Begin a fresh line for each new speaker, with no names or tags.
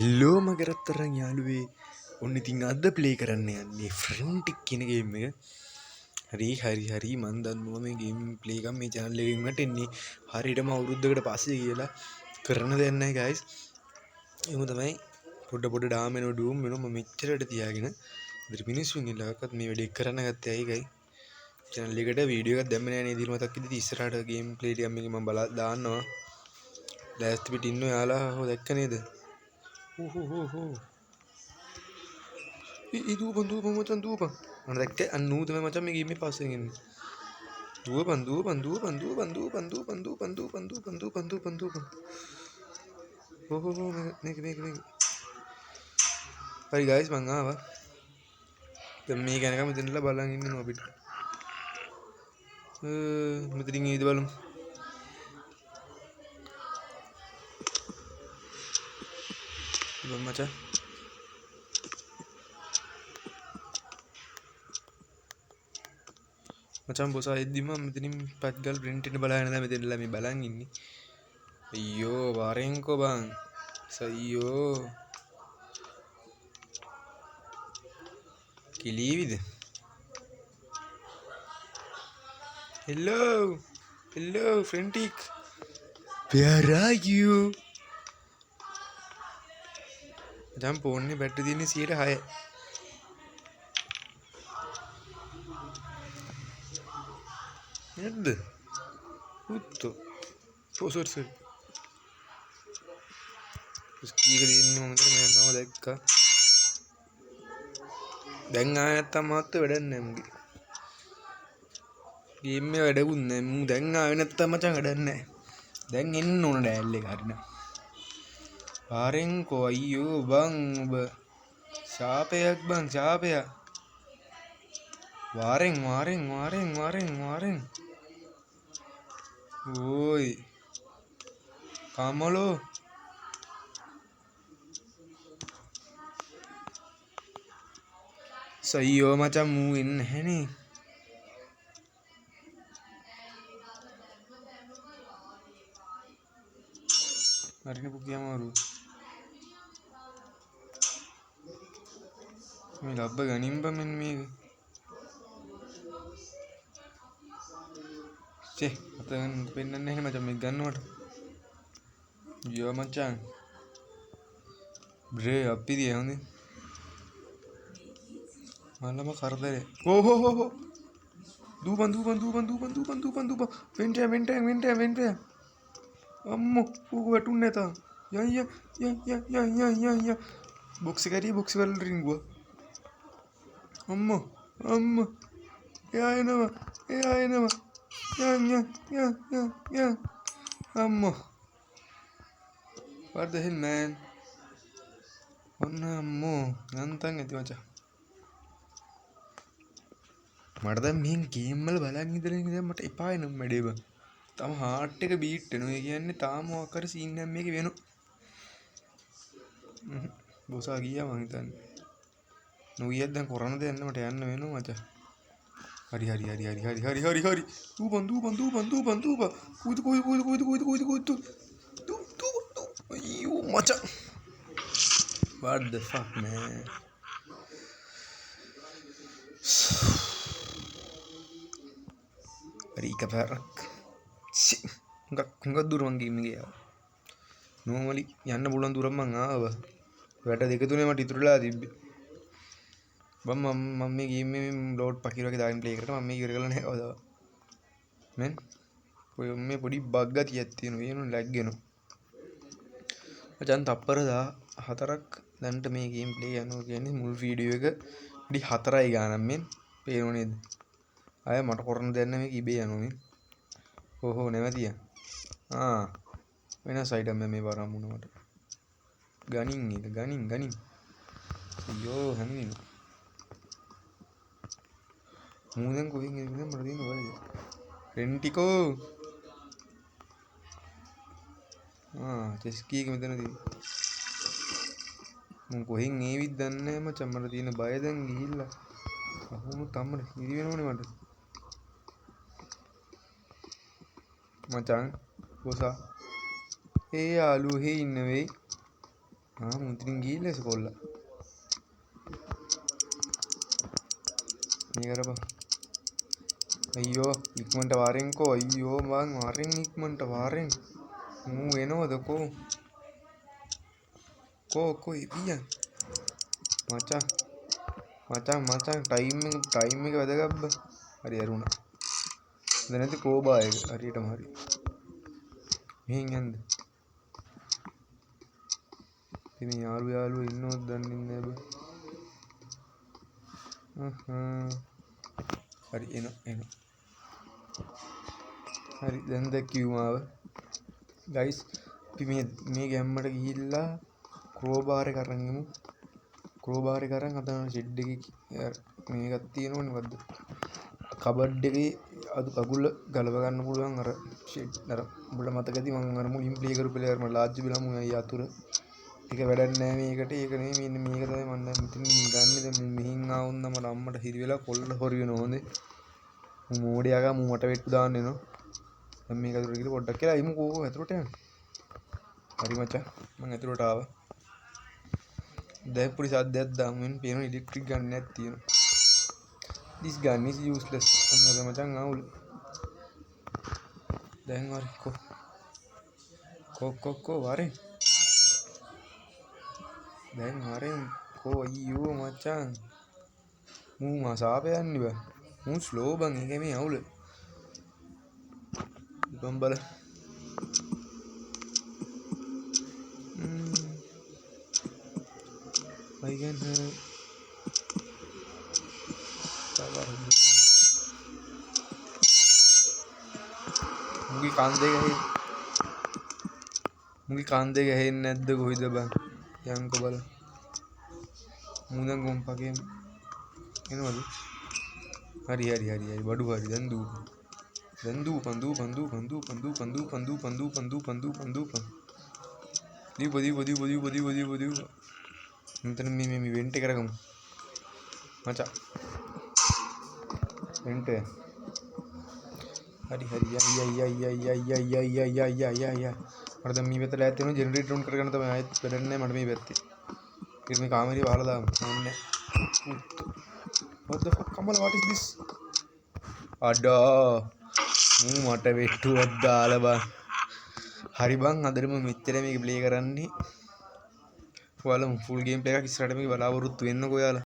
ලෝම කරත්තරන් යාළුවේ ඔන්න ඉතින් අද ප්ලේ කරන්න යන්නේ ෆ්‍රෙන්ටික් කියන ගේම් එක. හරි මන් දන්නවා මේ ගේම් ප්ලේ එකක් මේ channel එකෙන් වැටෙන්නේ හරියටම අවුරුද්දකට පස්සේ කියලා කරන්න දෙයක් නැහැ guys. එහෙම තමයි පොඩ ඩාම් වෙනව ඩූම් වෙනව මම මෙච්චරට තියාගෙන ඉතින් මිනිස්සුන් ඉල්ලගත්තත් මේ වැඩේ කරන්න ගත්තේ ඇයි guys? channel එකට වීඩියෝ එකක් දැම්මේ නැහැ නේද? ඉතින් මතක් ඉදිරි ඉස්සරහට ගේම් ප්ලේ ටිකක් මේක මම බලා දාන්නවා. ලෑස්ති පිට ඉන්නෝ යාලා හො දැක්ක නේද? Dua macam mana dekat anu tu macam ni game passing ini. Dua pandu. Nek. Hai guys, manga apa? Demi kan kami tidak balang ini mobil. Mesti ini itu balung. Macam macam bosa ini mah mesti empat gal print ini balang ada mesti dalam balang ini. Iyo, bareng ko bang. Sayo. Kilivid. Hello, Frentic. Where are you? Jam phone ni battery ni seat high. Ned. Utto. Posor se. Uski kali ni mungkin main nama dekka. Dengar kata mata beden ni mungkin. Game ni beden pun ni mungkin dengar kata macam beden ni. Dengar ini nona dah karena. Bareng ko ayo bang. Siapa ya bang? Siapa ya? Wareng. Woi. Kamu lo. Sayo macam muin है नी. Hari ni bukan maru. Ini labba ganimba men me. Cih, atau penan ni macam megan what. Yo macam. Bre, api dia ni. Malah mak karda le. Oh. Duban. Vente. Ammo, batun neta. Ya. Box kari ring gua. Ammo. Ya nama. Ya. Ammo. What the hell man? Ammo. Nantang itu macam. මට මේ game වල බලන් ඉඳලා මට එපා වෙනවා මැඩේව. තාම heart එක බීට් වෙනවා. ඒ කියන්නේ තාම මොකක් හරි සීන් එකක් මේකේ වෙනවා. බොසා ගියා මං හිතන්නේ. නොගියත් දැන් කරන්න දෙයක් නැහැ මට යන්න වෙනවා මචං. හරි. දූපන්. කුයිද. අයියෝ මචං. What the fuck man? Rika perak. Enggak durang game ni ya. Normally yanna bulan durang manga apa. Beta dekat tu ni mati turula di. Bam mami game load pakir ke dalam play kerana mami kira kalau ni ada. Men, kau mami podi bagat yatti nu, ye nu lag geno. Macam tapper dah hatarak dan tu mami game play anu ni mul video ke di hatarai gana men. Pero ni. Ayah mata koran dana me kibe anu men. Oh nemati ya. Mana side am me baram muna mata. Gunning. Yo hanin. Mungkin kau ingin merdeka nu boleh. Rentiko. Ceski ke mana tadi? Mungkin ingin ini dan ne macam merdeka nu bayar dan gila. Aku nu tamat. Ini mana mata? Macam bosa. Hey alu hey inne wey. මුතින් ගිහිල්ලා ඉස්කෝල මේ කරපන් අයියෝ ඉක්මනට වාරෙන්කෝ අයියෝ මං වාරෙන් ඉක්මනට වාරෙන් මූ එනවද කෝ ඉපියන් මචං ටයිම් එක වැදගත් බං හරි අරුණා දැන් නැති කෝබා එක හරියටම හරි මෙහෙන් යන්න ඉතින් යාළුවෝ ඉන්නවද දන්නේ නැහැ බං හරි එනවා හරි දැන් දැක්කියු මාව ගයිස් අපි මේ ගැම්මට ගිහිල්ලා ක්‍රෝබාර් එක අරන් යමු ක්‍රෝබාර් එක අරන් අතන ෂෙඩ් එකේ මේකක් තියෙනවනේ මොකද්ද කබඩ් එකේ අගුල ගලව ගන්න පුළුවන් අර ෂෙඩ් අර උඹට මතකද මම අර මුලින් ප්ලේ කරපු ප්ලේයර් මම ලාජ් බිලමු යතුර ඒක වැඩක් නෑ මේකට ඒක නෙමෙයි මෙන්න මේක තමයි මම දැන් මෙතන ගන්නේ දැන් මෙහින් ආවොත් මට අම්මට හිරි වෙලා කොල්ල හොරි වෙනවා හොඳේ මෝඩයාගා මට වෙට්ටු දාන්න එනවා දැන් මේක ඇතුළට ගිහලා පොඩ්ඩක් කියලා අයිමු කෝ ඇතුළට යන්න හරි මචං මම ඇතුළට ආවා දැන් පොඩි සද්දයක් දාමු වෙන පේන ඉලෙක්ට්‍රික් ගන්නක් තියෙනවා this gun is useless අන්න මචං ආවුල දැන් හරි කෝ වරේ දැන් හරෙන් කෝ අයියෝ මචං මූ මාසාප යන්නේ බං මූ ස්ලෝ බං ඒක මේ අවුල බම් බල I can මුගේ කාන්දේ ගහෙන්නේ නැද්ද කොයිද බං යන්කෝ බල මුදන් ගොම්පගේ එනවද හරි බඩු හරි දැන් දූපන් දීප මෙතන මේ ඉවෙන්ට් එක කරගමු මචං ඉවෙන්ට් එක හරි මට දැන් මේ පැත්තට ඈත් වෙනවා ජෙනරේටර් ඔන් කරගන්න තමයි ආයෙත් වැඩක් නැහැ මට මේ පැත්තේ ඊට මේ කාමරේ වහලා දාමු ඕනේ what the fuck Kamala what is this අඩා මූ මට වෙට්ටුවක් දාලා බං හරි බං අදට මම මෙච්චර මේක ප්ලේ කරන්නේ ඔයාලා ෆුල් ගේම් ප්ලේ එකක් ඉස්සරහට මේක බලාපොරොත්තු වෙන්නකෝ ඔයාලා